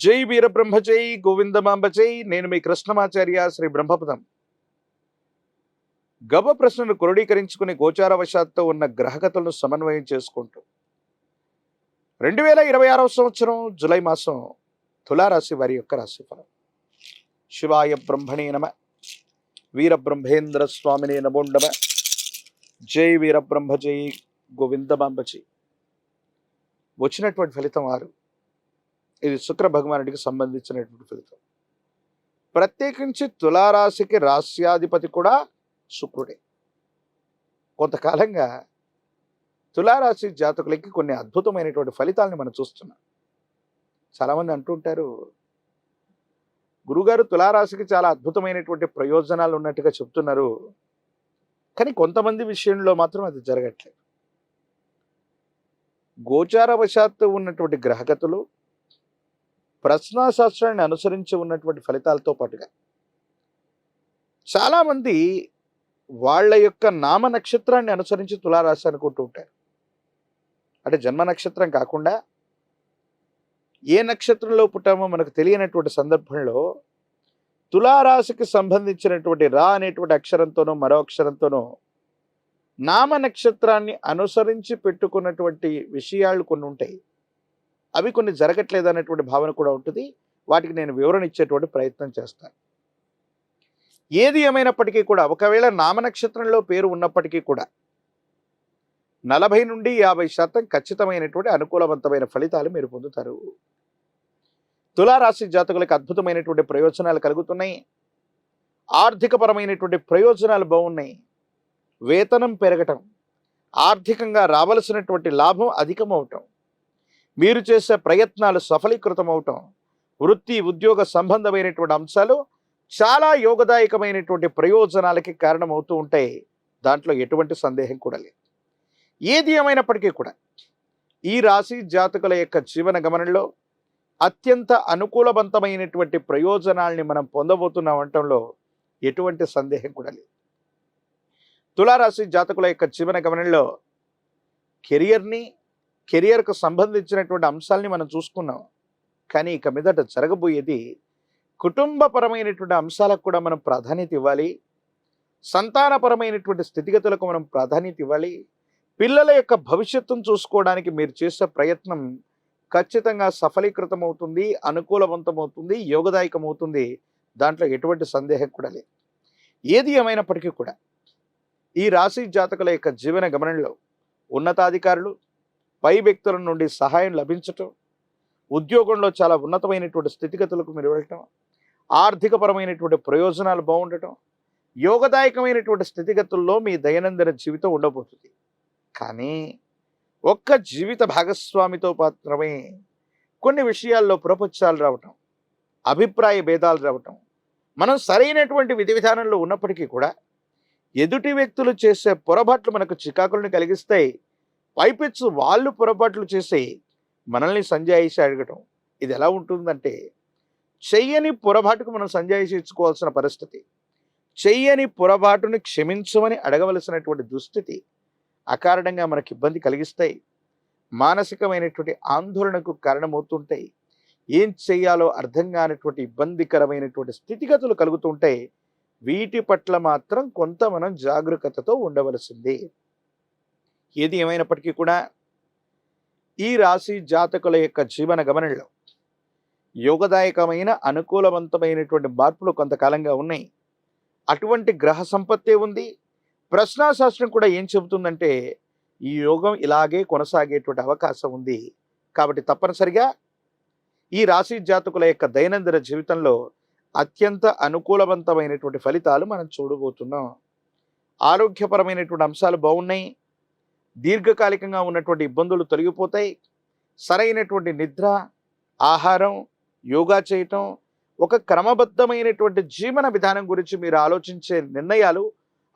జై వీరబ్రహ్మ జై గోవిందమాంబ జై. నేను మీ కృష్ణమాచార్య శ్రీ బ్రహ్మపదం. గవ ప్రశ్నను క్రోడీకరించుకుని గోచారవశాత్తు ఉన్న గ్రహగతులను సమన్వయం చేసుకుంటూ 2026వ సంవత్సరం జులై మాసం తులారాశి వారి యొక్క రాశిఫలం. శివాయ బ్రహ్మణే నమ. వీరబ్రహ్మేంద్ర స్వామినే నమోండమ. జై వీరబ్రహ్మ జై గోవిందమాంబ జై. వచ్చినటువంటి ఫలితం 6. ఇది శుక్ర భగవానుడికి సంబంధించినటువంటి ఫలితం. ప్రత్యేకించి తులారాశికి రాశ్యాధిపతి కూడా శుక్రుడే. కొంతకాలంగా తులారాశి జాతకులకి కొన్ని అద్భుతమైనటువంటి ఫలితాలను మనం చూస్తున్నాం. చాలామంది అంటుంటారు, గురుగారు తులారాశికి చాలా అద్భుతమైనటువంటి ప్రయోజనాలు ఉన్నట్టుగా చెప్తున్నారు, కానీ కొంతమంది విషయంలో మాత్రం అది జరగట్లేదు. గోచారవశాత్తు ఉన్నటువంటి గ్రహగతులు ప్రశ్నాశాస్త్రాన్ని అనుసరించి ఉన్నటువంటి ఫలితాలతో పాటుగా చాలామంది వాళ్ళ యొక్క నామ నక్షత్రాన్ని అనుసరించి తులారాశి అనుకుంటూ ఉంటారు. అంటే జన్మ నక్షత్రం కాకుండా ఏ నక్షత్రంలో పుట్టామో మనకు తెలియనటువంటి సందర్భంలో తులారాశికి సంబంధించినటువంటి రా అనేటువంటి అక్షరంతోనో మరో అక్షరంతోనో నామ నక్షత్రాన్ని అనుసరించి పెట్టుకున్నటువంటి విషయాలు కొన్ని ఉంటాయి. అవి కొన్ని జరగట్లేదు అనేటువంటి భావన కూడా ఉంటుంది. వాటికి నేను వివరణ ఇచ్చేటువంటి ప్రయత్నం చేస్తాను. ఏది ఏమైనప్పటికీ కూడా ఒకవేళ నామనక్షత్రంలో పేరు ఉన్నప్పటికీ కూడా 40 నుండి 50% ఖచ్చితమైనటువంటి అనుకూలవంతమైన ఫలితాలు మీరు పొందుతారు. తులారాశి జాతకులకు అద్భుతమైనటువంటి ప్రయోజనాలు కలుగుతున్నాయి. ఆర్థికపరమైనటువంటి ప్రయోజనాలు బాగున్నాయి. వేతనం పెరగటం, ఆర్థికంగా రావలసినటువంటి లాభం అధికమవటం, మీరు చేసే ప్రయత్నాలు సఫలీకృతం అవటం, వృత్తి ఉద్యోగ సంబంధమైనటువంటి అంశాలు చాలా యోగదాయకమైనటువంటి ప్రయోజనాలకి కారణమవుతూ ఉంటాయి. దాంట్లో ఎటువంటి సందేహం కూడా లేదు. ఏది ఏమైనప్పటికీ కూడా ఈ రాశి జాతకుల యొక్క జీవన గమనంలో అత్యంత అనుకూలవంతమైనటువంటి ప్రయోజనాల్ని మనం పొందబోతున్నాం అనటంలో ఎటువంటి సందేహం కూడా లేదు. తులారాశి జాతకుల యొక్క జీవన గమనంలో కెరియర్కు సంబంధించినటువంటి అంశాలని మనం చూసుకున్నాం. కానీ ఇక మీదట జరగబోయేది కుటుంబపరమైనటువంటి అంశాలకు కూడా మనం ప్రాధాన్యత ఇవ్వాలి. సంతానపరమైనటువంటి స్థితిగతులకు మనం ప్రాధాన్యత ఇవ్వాలి. పిల్లల యొక్క భవిష్యత్తును చూసుకోవడానికి మీరు చేసే ప్రయత్నం ఖచ్చితంగా సఫలీకృతం అవుతుంది, అనుకూలవంతమవుతుంది, యోగదాయకమవుతుంది. దాంట్లో ఎటువంటి సందేహం కూడా లేదు. ఏది ఏమైనప్పటికీ కూడా ఈ రాశి జాతకుల యొక్క జీవన గమనంలో ఉన్నతాధికారులు, పై వ్యక్తుల నుండి సహాయం లభించటం, ఉద్యోగంలో చాలా ఉన్నతమైనటువంటి స్థితిగతులకు మీరు వెళ్ళటం, ఆర్థికపరమైనటువంటి ప్రయోజనాలు బాగుండటం, యోగదాయకమైనటువంటి స్థితిగతుల్లో మీ దైనందిన జీవితం ఉండబోతుంది. కానీ ఒక్క జీవిత భాగస్వామితో మాత్రమే కొన్ని విషయాల్లో ప్రపంచాలు రావటం, అభిప్రాయ భేదాలు రావటం, మనం సరైనటువంటి విధి విధానంలో ఉన్నప్పటికీ కూడా ఎదుటి వ్యక్తులు చేసే పొరపాట్లు మనకు చికాకులను కలిగిస్తాయి. పైపెచ్చు వాళ్ళు పొరపాట్లు చేసి మనల్ని సంజాయిషి అడగటం. ఇది ఎలా ఉంటుందంటే, చెయ్యని పొరపాటుకు మనం సంజాయిషి ఇచ్చుకోవాల్సిన పరిస్థితి, చెయ్యని పొరపాటుని క్షమించమని అడగవలసినటువంటి దుస్థితి అకారణంగా మనకి ఇబ్బంది కలిగిస్తాయి. మానసికమైనటువంటి ఆందోళనకు కారణమవుతుంటాయి. ఏం చెయ్యాలో అర్థం కానటువంటి ఇబ్బందికరమైనటువంటి స్థితిగతులు కలుగుతుంటాయి. వీటి పట్ల మాత్రం కొంత మనం జాగరూకతతో ఉండవలసింది. ఏది ఏమైనప్పటికీ కూడా ఈ రాశి జాతకుల యొక్క జీవన గమనంలో యోగదాయకమైన అనుకూలవంతమైనటువంటి మార్పులు కొంతకాలంగా ఉన్నాయి. అటువంటి గ్రహ సంపత్తే ఉంది. ప్రశ్నాశాస్త్రం కూడా ఏం చెబుతుందంటే, ఈ యోగం ఇలాగే కొనసాగేటువంటి అవకాశం ఉంది. కాబట్టి తప్పనిసరిగా ఈ రాశి జాతకుల యొక్క దైనందిన జీవితంలో అత్యంత అనుకూలవంతమైనటువంటి ఫలితాలు మనం చూడబోతున్నాం. ఆరోగ్యపరమైనటువంటి అంశాలు బాగున్నాయి. దీర్ఘకాలికంగా ఉన్నటువంటి ఇబ్బందులు తొలగిపోతాయి. సరైనటువంటి నిద్ర, ఆహారం, యోగా చేయటం, ఒక క్రమబద్ధమైనటువంటి జీవన విధానం గురించి మీరు ఆలోచించే నిర్ణయాలు,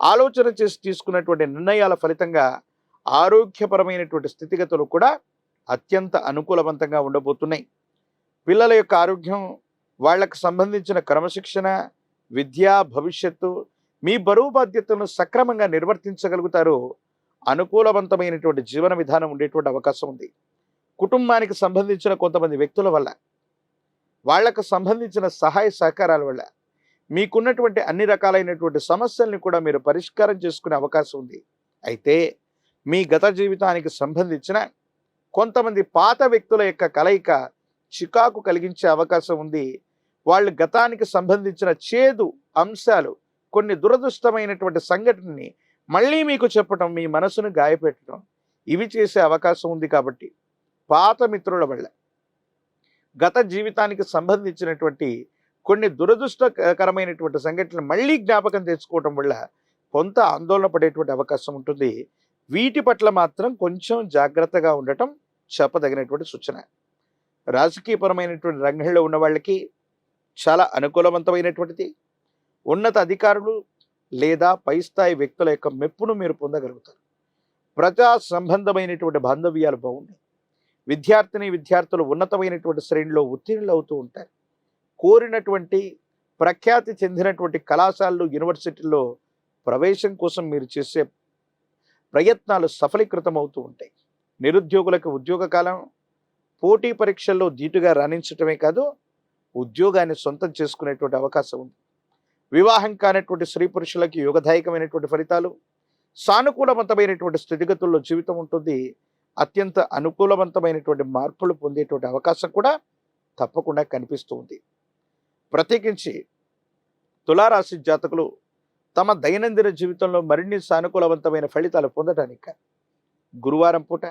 ఆలోచన చేసి తీసుకున్నటువంటి నిర్ణయాల ఫలితంగా ఆరోగ్యపరమైనటువంటి స్థితిగతులు కూడా అత్యంత అనుకూలవంతంగా ఉండబోతున్నాయి. పిల్లల యొక్క ఆరోగ్యం, వాళ్లకు సంబంధించిన క్రమశిక్షణ, విద్య, భవిష్యత్తు, మీ బరువు బాధ్యతలను సక్రమంగా నిర్వర్తించగలుగుతారు. అనుకూలవంతమైనటువంటి జీవన విధానం ఉండేటువంటి అవకాశం ఉంది. కుటుంబానికి సంబంధించిన కొంతమంది వ్యక్తుల వల్ల వాళ్లకు సంబంధించిన సహాయ సహకారాల వల్ల మీకున్నటువంటి అన్ని రకాలైనటువంటి సమస్యల్ని కూడా మీరు పరిష్కారం చేసుకునే అవకాశం ఉంది. అయితే మీ గత జీవితానికి సంబంధించిన కొంతమంది పాత వ్యక్తుల యొక్క కలయిక చికాకు కలిగించే అవకాశం ఉంది. వాళ్ళు గతానికి సంబంధించిన చేదు అంశాలు, కొన్ని దురదృష్టమైనటువంటి సంఘటనని మళ్ళీ మీకు చెప్పటం, మీ మనసును గాయపెట్టడం, ఇవి చేసే అవకాశం ఉంది. కాబట్టి పాత మిత్రుల వల్ల గత జీవితానికి సంబంధించినటువంటి కొన్ని దురదృష్టకరమైనటువంటి సంఘటనలు మళ్ళీ జ్ఞాపకం తెచ్చుకోవటం వల్ల కొంత ఆందోళన పడేటువంటి అవకాశం ఉంటుంది. వీటి పట్ల మాత్రం కొంచెం జాగ్రత్తగా ఉండటం చెప్పదగినటువంటి సూచన. రాజకీయపరమైనటువంటి రంగంలో ఉన్న వాళ్ళకి చాలా అనుకూలవంతమైనటువంటిది. ఉన్నత అధికారులు లేదా పై స్థాయి వ్యక్తుల యొక్క మెప్పును మీరు పొందగలుగుతారు. ప్రజా సంబంధమైనటువంటి బాంధవ్యాలు బాగున్నాయి. విద్యార్థులు ఉన్నతమైనటువంటి శ్రేణిలో ఉత్తీర్ణులు అవుతూ ఉంటారు. కోరినటువంటి ప్రఖ్యాతి చెందినటువంటి కళాశాలలు, యూనివర్సిటీల్లో ప్రవేశం కోసం మీరు చేసే ప్రయత్నాలు సఫలీకృతం అవుతూ ఉంటాయి. నిరుద్యోగులకు ఉద్యోగ కాలం, పోటీ పరీక్షల్లో ధీటుగా రాణించటమే కాదు, ఉద్యోగాన్ని సొంతం చేసుకునేటువంటి అవకాశం ఉంది. వివాహం కానటువంటి స్త్రీ పురుషులకి యోగదాయకమైనటువంటి ఫలితాలు, సానుకూలవంతమైనటువంటి స్థితిగతుల్లో జీవితం ఉంటుంది. అత్యంత అనుకూలవంతమైనటువంటి మార్పులు పొందేటువంటి అవకాశం కూడా తప్పకుండా కనిపిస్తూ ఉంది. ప్రత్యేకించి తులారాశి జాతకులు తమ దైనందిన జీవితంలో మరిన్ని సానుకూలవంతమైన ఫలితాలు పొందడానికి గురువారం పూట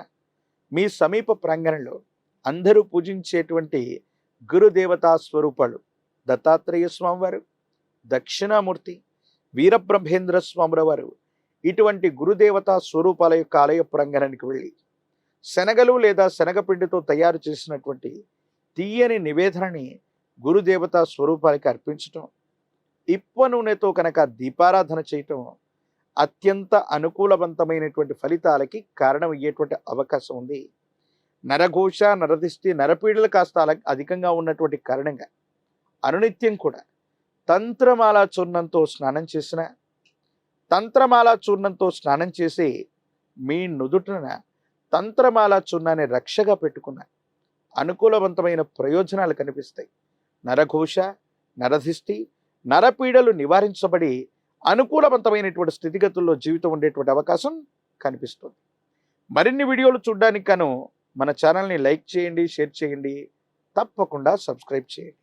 మీ సమీప ప్రాంగణంలో అందరూ పూజించేటువంటి గురుదేవతా స్వరూపాలు దత్తాత్రేయ స్వామివారు, దక్షిణామూర్తి, వీరబ్రహ్మేంద్ర స్వాముల వారు, ఇటువంటి గురుదేవతా స్వరూపాల యొక్క ఆలయ ప్రాంగణానికి వెళ్ళి శనగలు లేదా శనగపిండితో తయారు చేసినటువంటి తీయని నివేదనని గురుదేవతా స్వరూపాలకి అర్పించటం, ఇప్ప నూనెతో కనుక దీపారాధన చేయటం అత్యంత అనుకూలవంతమైనటువంటి ఫలితాలకి కారణమయ్యేటువంటి అవకాశం ఉంది. నరఘోష, నరదిష్టి, నరపీడలు కాస్త అధికంగా ఉన్నటువంటి కారణంగా అనునిత్యం కూడా తంత్రమాల చూర్ణంతో స్నానం చేసి మీ నుదుటన తంత్రమాల చూర్ణాన్ని రక్షగా పెట్టుకున్న అనుకూలవంతమైన ప్రయోజనాలు కనిపిస్తాయి. నరఘోష, నరదిష్టి, నరపీడలు నివారించబడి అనుకూలవంతమైనటువంటి స్థితిగతుల్లో జీవితం ఉండేటువంటి అవకాశం కనిపిస్తుంది. మరిన్ని వీడియోలు చూడడానికి గాను మన ఛానల్ని లైక్ చేయండి, షేర్ చేయండి, తప్పకుండా సబ్స్క్రైబ్ చేయండి.